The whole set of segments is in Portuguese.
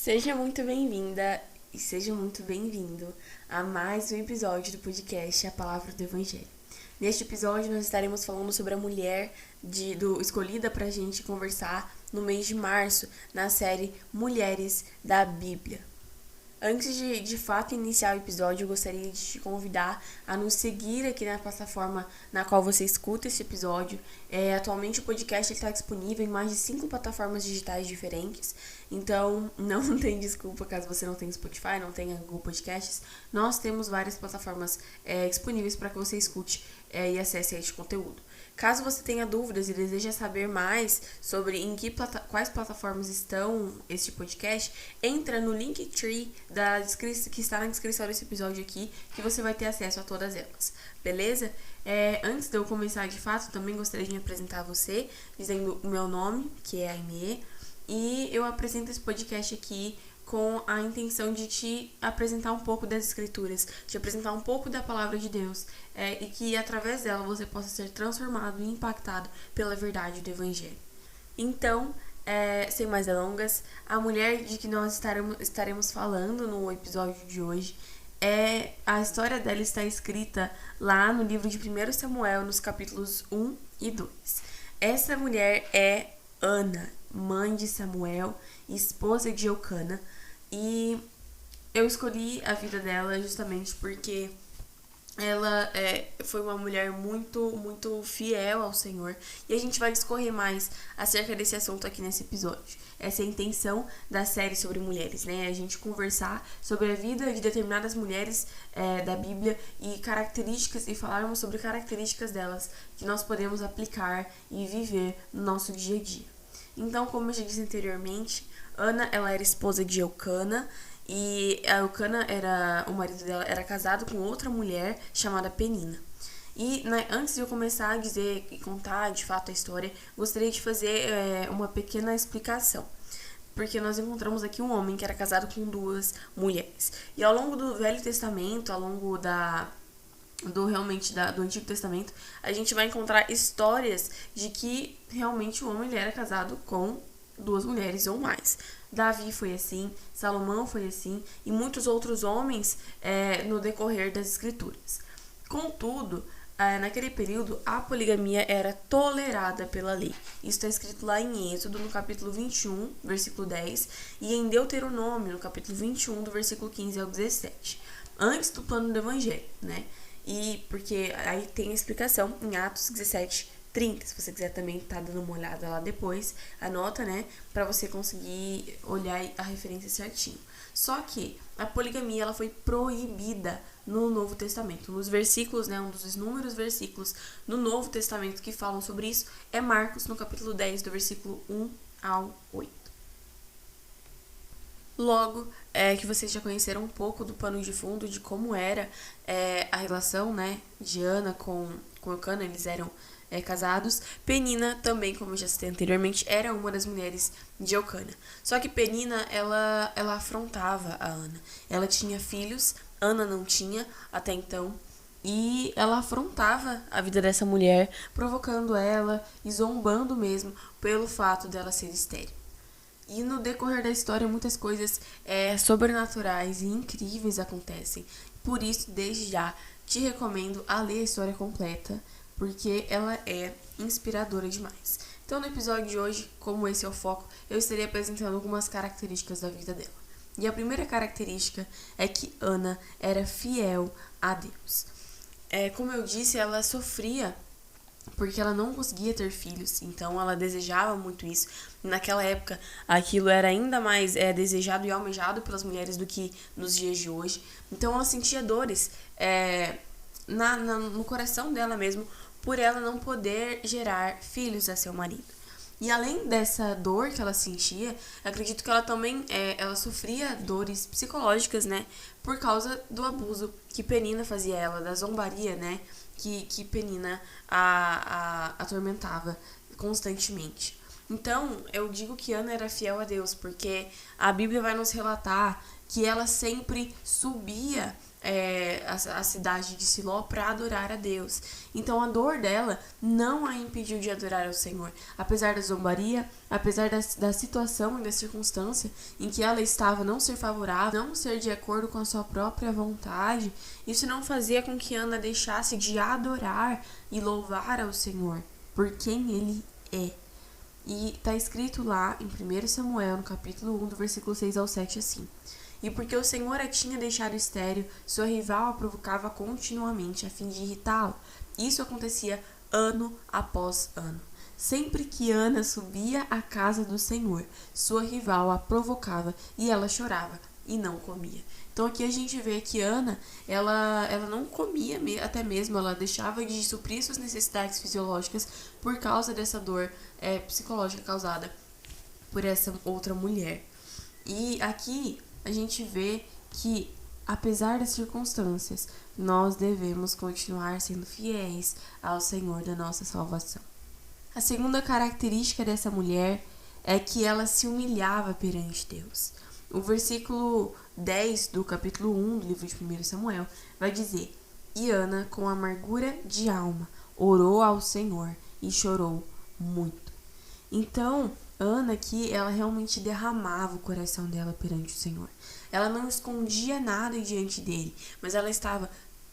Seja muito bem-vinda e seja muito bem-vindo a mais um episódio do podcast A Palavra do Evangelho. Neste episódio nós estaremos falando sobre a mulher escolhida para a gente conversar no mês de março na série Mulheres da Bíblia. Antes de fato iniciar o episódio, eu gostaria de te convidar a nos seguir aqui na plataforma na qual você escuta esse episódio. Atualmente o podcast está disponível em mais de 5 plataformas digitais diferentes, então não tem desculpa caso você não tenha Spotify, não tenha Google Podcasts. Nós temos várias plataformas disponíveis para que você escute e acesse este conteúdo. Caso você tenha dúvidas e deseja saber mais sobre quais plataformas estão este podcast, entra no Linktree que está na descrição desse episódio aqui, que você vai ter acesso a todas elas, beleza? Antes de eu começar de fato, também gostaria de me apresentar a você, dizendo o meu nome, que é Aimee, e eu apresento esse podcast aqui com a intenção de te apresentar um pouco das escrituras, te apresentar um pouco da palavra de Deus, e que através dela você possa ser transformado e impactado pela verdade do Evangelho. Então, sem mais delongas, a mulher de que nós estaremos falando no episódio de hoje, a história dela está escrita lá no livro de 1 Samuel, nos capítulos 1 e 2. Essa mulher é Ana, mãe de Samuel, esposa de Eucana, e eu escolhi a vida dela justamente porque ela foi uma mulher muito, muito fiel ao Senhor, e a gente vai discorrer mais acerca desse assunto aqui nesse episódio. Essa é a intenção da série sobre mulheres, né? A gente conversar sobre a vida de determinadas mulheres da Bíblia e falarmos sobre características delas que nós podemos aplicar e viver no nosso dia a dia. Então, como eu já disse anteriormente, Ana, ela era esposa de Eucana, e a Eucana, o marido dela, era casado com outra mulher chamada Penina. E antes de eu começar a dizer e contar de fato a história, gostaria de fazer uma pequena explicação. Porque nós encontramos aqui um homem que era casado com duas mulheres. E ao longo do Velho Testamento, ao longo do Antigo Testamento, a gente vai encontrar histórias de que realmente o homem ele era casado com duas mulheres ou mais. Davi foi assim, Salomão foi assim, e muitos outros homens no decorrer das escrituras. Contudo, naquele período, a poligamia era tolerada pela lei. Isso está escrito lá em Êxodo, no capítulo 21, versículo 10, e em Deuteronômio, no capítulo 21, do versículo 15 ao 17, antes do plano do Evangelho, né? E porque aí tem a explicação em Atos 17:30. Se você quiser também tá dando uma olhada lá depois, anota, né, para você conseguir olhar a referência certinho. Só que a poligamia ela foi proibida no Novo Testamento. Nos versículos, né, um dos inúmeros versículos no Novo Testamento que falam sobre isso é Marcos, no capítulo 10, do versículo 1 ao 8. Logo, que vocês já conheceram um pouco do pano de fundo de como era a relação, né, de Ana com Eucana, eles eram casados. Penina também, como eu já citei anteriormente, era uma das mulheres de Eucana. Só que Penina, ela afrontava a Ana. Ela tinha filhos, Ana não tinha até então, e ela afrontava a vida dessa mulher, provocando ela e zombando mesmo pelo fato dela ser estéril. E no decorrer da história, muitas coisas sobrenaturais e incríveis acontecem. Por isso, desde já, te recomendo a ler a história completa, porque ela é inspiradora demais. Então, no episódio de hoje, como esse é o foco, eu estarei apresentando algumas características da vida dela. E a primeira característica é que Ana era fiel a Deus. Como eu disse, ela sofria porque ela não conseguia ter filhos, então ela desejava muito isso. Naquela época, aquilo era ainda mais desejado e almejado pelas mulheres do que nos dias de hoje. Então ela sentia dores no coração dela mesmo, por ela não poder gerar filhos a seu marido. E além dessa dor que ela sentia, acredito que ela também ela sofria dores psicológicas, né? Por causa do abuso que Penina fazia ela, da zombaria, né? Que Penina a atormentava constantemente. Então, eu digo que Ana era fiel a Deus, porque a Bíblia vai nos relatar que ela sempre subia a cidade de Siló para adorar a Deus. Então a dor dela não a impediu de adorar ao Senhor. Apesar da zombaria, apesar da situação e da circunstância em que ela estava não ser favorável, não ser de acordo com a sua própria vontade, isso não fazia com que Ana deixasse de adorar e louvar ao Senhor por quem Ele é. E está escrito lá em 1 Samuel, no capítulo 1, do versículo 6 ao 7, assim: E porque o Senhor a tinha deixado estéril, sua rival a provocava continuamente a fim de irritá-la. Isso acontecia ano após ano. Sempre que Ana subia à casa do Senhor, sua rival a provocava e ela chorava e não comia. Então aqui a gente vê que Ana, ela não comia, até mesmo ela deixava de suprir suas necessidades fisiológicas por causa dessa dor psicológica causada por essa outra mulher. E aqui a gente vê que, apesar das circunstâncias, nós devemos continuar sendo fiéis ao Senhor da nossa salvação. A segunda característica dessa mulher é que ela se humilhava perante Deus. O versículo 10 do capítulo 1 do livro de 1 Samuel vai dizer: E Ana, com amargura de alma, orou ao Senhor e chorou muito. Então, Ana aqui, ela realmente derramava o coração dela perante o Senhor. Ela não escondia nada diante dele, mas ela estava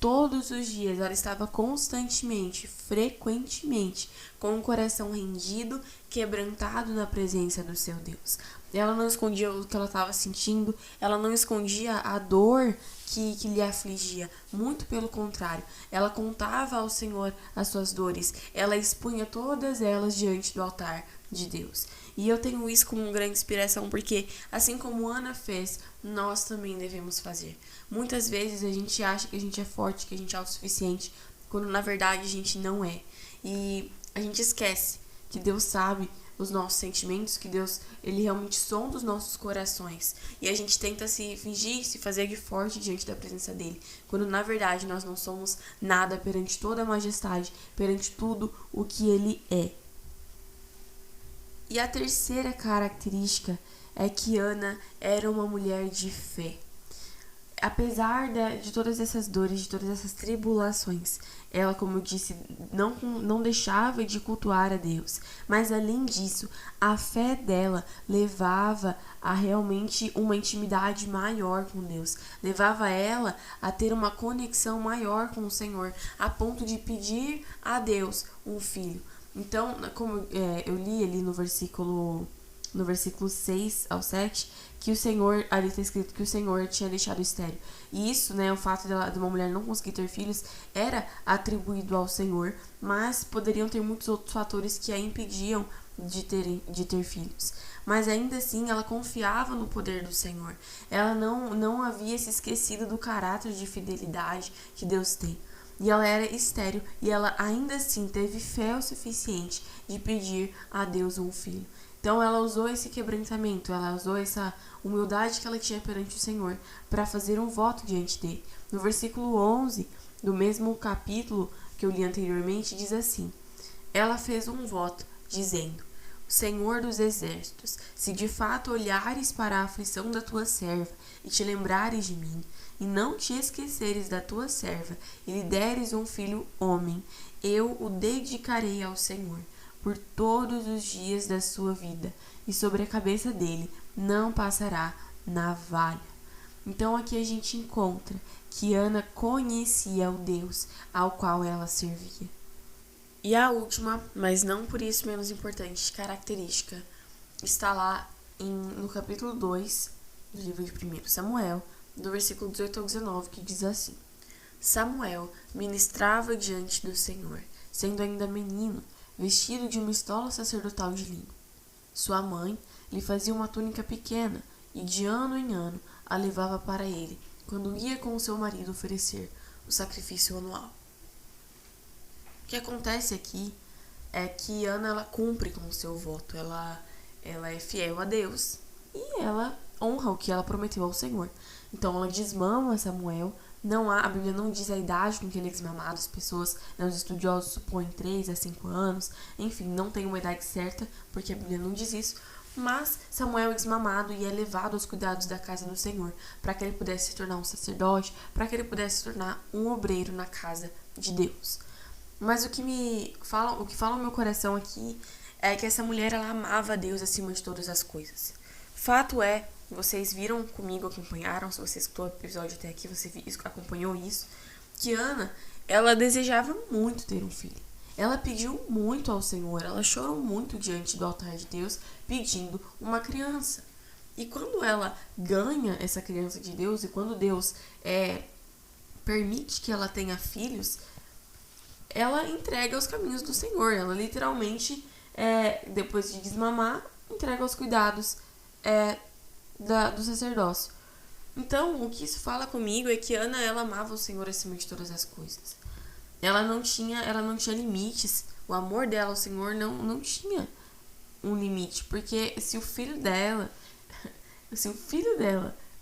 todos os dias, ela estava constantemente, frequentemente, com o coração rendido, quebrantado na presença do seu Deus. Ela não escondia o que ela estava sentindo, ela não escondia a dor que lhe afligia. Muito pelo contrário, ela contava ao Senhor as suas dores, ela expunha todas elas diante do altar de Deus. E eu tenho isso como uma grande inspiração, porque assim como Ana fez, nós também devemos fazer. Muitas vezes a gente acha que a gente é forte, que a gente é autossuficiente, quando na verdade a gente não é. E a gente esquece que Deus sabe os nossos sentimentos, que Deus, Ele realmente sonda os nossos corações. E a gente tenta se fingir, se fazer de forte diante da presença dEle, quando na verdade nós não somos nada perante toda a majestade, perante tudo o que Ele é. E a terceira característica é que Ana era uma mulher de fé. Apesar de todas essas dores, de todas essas tribulações, ela, como eu disse, não deixava de cultuar a Deus. Mas além disso, a fé dela levava a realmente uma intimidade maior com Deus. Levava ela a ter uma conexão maior com o Senhor, a ponto de pedir a Deus um filho. Então, como eu li ali no versículo 6 ao 7, que o Senhor, ali está escrito que o Senhor tinha deixado estéril. E isso, o fato de uma mulher não conseguir ter filhos, era atribuído ao Senhor, mas poderiam ter muitos outros fatores que a impediam de ter filhos. Mas ainda assim, ela confiava no poder do Senhor. Ela não havia se esquecido do caráter de fidelidade que Deus tem. E ela era estéril, e ela ainda assim teve fé o suficiente de pedir a Deus um filho. Então ela usou esse quebrantamento, ela usou essa humildade que ela tinha perante o Senhor para fazer um voto diante dele. No versículo 11 do mesmo capítulo que eu li anteriormente, diz assim: Ela fez um voto, dizendo: Senhor dos exércitos, se de fato olhares para a aflição da tua serva e te lembrares de mim, e não te esqueceres da tua serva, e lhe deres um filho homem, eu o dedicarei ao Senhor por todos os dias da sua vida, e sobre a cabeça dele não passará navalha. Então aqui a gente encontra que Ana conhecia o Deus ao qual ela servia. E a última, mas não por isso menos importante, característica, está lá no capítulo 2 do livro de 1 Samuel, do versículo 18 ao 19, que diz assim: Samuel ministrava diante do Senhor, sendo ainda menino, vestido de uma estola sacerdotal de linho. Sua mãe lhe fazia uma túnica pequena e de ano em ano a levava para ele, quando ia com seu marido oferecer o sacrifício anual. O que acontece aqui é que Ana, ela cumpre com o seu voto, ela é fiel a Deus e ela honra o que ela prometeu ao Senhor. Então ela desmama Samuel. A Bíblia não diz a idade com que ele é desmamado, as pessoas, os estudiosos supõem 3 a 5 anos, enfim, não tem uma idade certa, porque a Bíblia não diz isso, Mas Samuel é desmamado e é levado aos cuidados da casa do Senhor, para que ele pudesse se tornar um sacerdote, para que ele pudesse se tornar um obreiro na casa de Deus. Mas o que fala no meu coração aqui é que essa mulher, ela amava a Deus acima de todas as coisas. Fato é, vocês viram comigo, acompanharam, se você escutou o episódio até aqui, você acompanhou isso, que Ana, ela desejava muito ter um filho. Ela pediu muito ao Senhor, ela chorou muito diante do altar de Deus, pedindo uma criança. E quando ela ganha essa criança de Deus, e quando Deus permite que ela tenha filhos, ela entrega aos caminhos do Senhor. Ela literalmente, depois de desmamar, entrega aos cuidados do sacerdócio. Então, o que isso fala comigo é que Ana, ela amava o Senhor acima de todas as coisas. Ela não tinha limites. O amor dela ao Senhor não tinha um limite. Porque se o filho dela,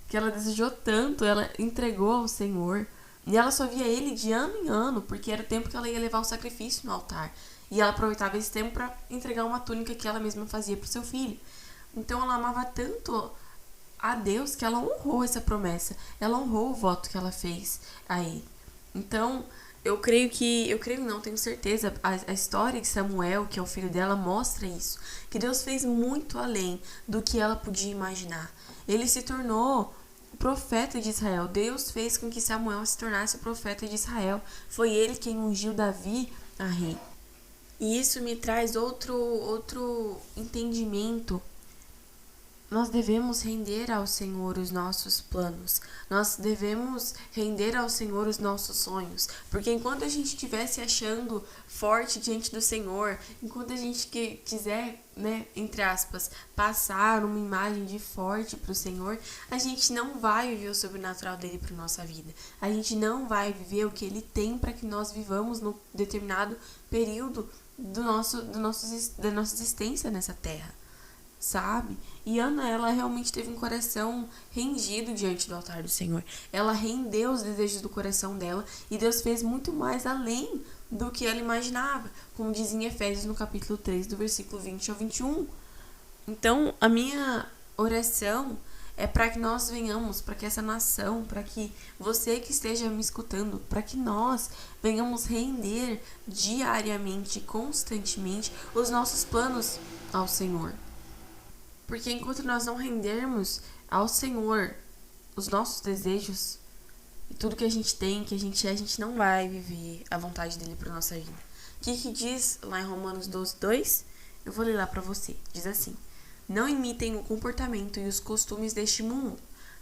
que ela desejou tanto, ela entregou ao Senhor, e ela só via ele de ano em ano, porque era o tempo que ela ia levar o sacrifício no altar. E ela aproveitava esse tempo para entregar uma túnica que ela mesma fazia para o seu filho. Então ela amava tanto a Deus que ela honrou essa promessa. Ela honrou o voto que ela fez a ele. Então, tenho certeza, a história de Samuel, que é o filho dela, mostra isso. Que Deus fez muito além do que ela podia imaginar. Ele se tornou o profeta de Israel. Deus fez com que Samuel se tornasse o profeta de Israel. Foi ele quem ungiu Davi a rei. E isso me traz outro entendimento. Nós devemos render ao Senhor os nossos planos. Nós devemos render ao Senhor os nossos sonhos. Porque enquanto a gente estiver se achando forte diante do Senhor, enquanto a gente quiser, entre aspas, passar uma imagem de forte para o Senhor, a gente não vai viver o sobrenatural dele para nossa vida. A gente não vai viver o que ele tem para que nós vivamos no determinado período da nossa existência nessa terra. Sabe? E Ana, ela realmente teve um coração rendido diante do altar do Senhor. Ela rendeu os desejos do coração dela e Deus fez muito mais além do que ela imaginava, como diz em Efésios no capítulo 3, do versículo 20 ao 21. Então, a minha oração é para que nós venhamos, para que essa nação, para que você que esteja me escutando, para que nós venhamos render diariamente, constantemente, os nossos planos ao Senhor. Porque enquanto nós não rendermos ao Senhor os nossos desejos e tudo que a gente tem, que a gente não vai viver a vontade dele para nossa vida. O que diz lá em Romanos 12:2? Eu vou ler lá para você. Diz assim: não imitem o comportamento e os costumes deste mundo,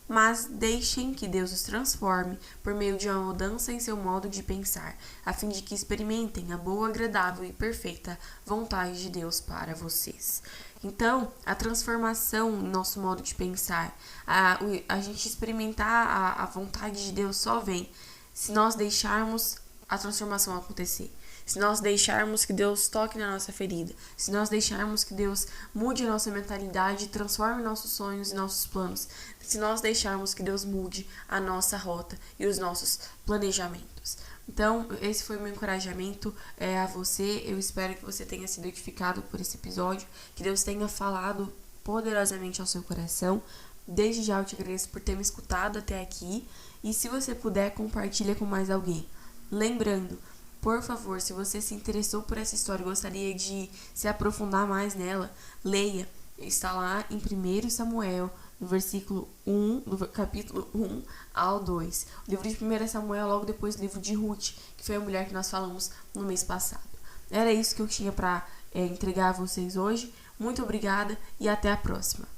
mas deixem que Deus os transforme por meio de uma mudança em seu modo de pensar, a fim de que experimentem a boa, agradável e perfeita vontade de Deus para vocês. Então, a transformação em nosso modo de pensar, a gente experimentar a vontade de Deus só vem se nós deixarmos a transformação acontecer. Se nós deixarmos que Deus toque na nossa ferida, se nós deixarmos que Deus mude a nossa mentalidade, transforme nossos sonhos e nossos planos, se nós deixarmos que Deus mude a nossa rota e os nossos planejamentos. Então, esse foi o meu encorajamento a você. Eu espero que você tenha sido edificado por esse episódio, que Deus tenha falado poderosamente ao seu coração. Desde já eu te agradeço por ter me escutado até aqui. E se você puder, compartilha com mais alguém. Lembrando, por favor, se você se interessou por essa história e gostaria de se aprofundar mais nela, leia. Está lá em 1 Samuel, no versículo 1, do capítulo 1 ao 2. O livro de 1 Samuel, logo depois do livro de Ruth, que foi a mulher que nós falamos no mês passado. Era isso que eu tinha para entregar a vocês hoje. Muito obrigada e até a próxima.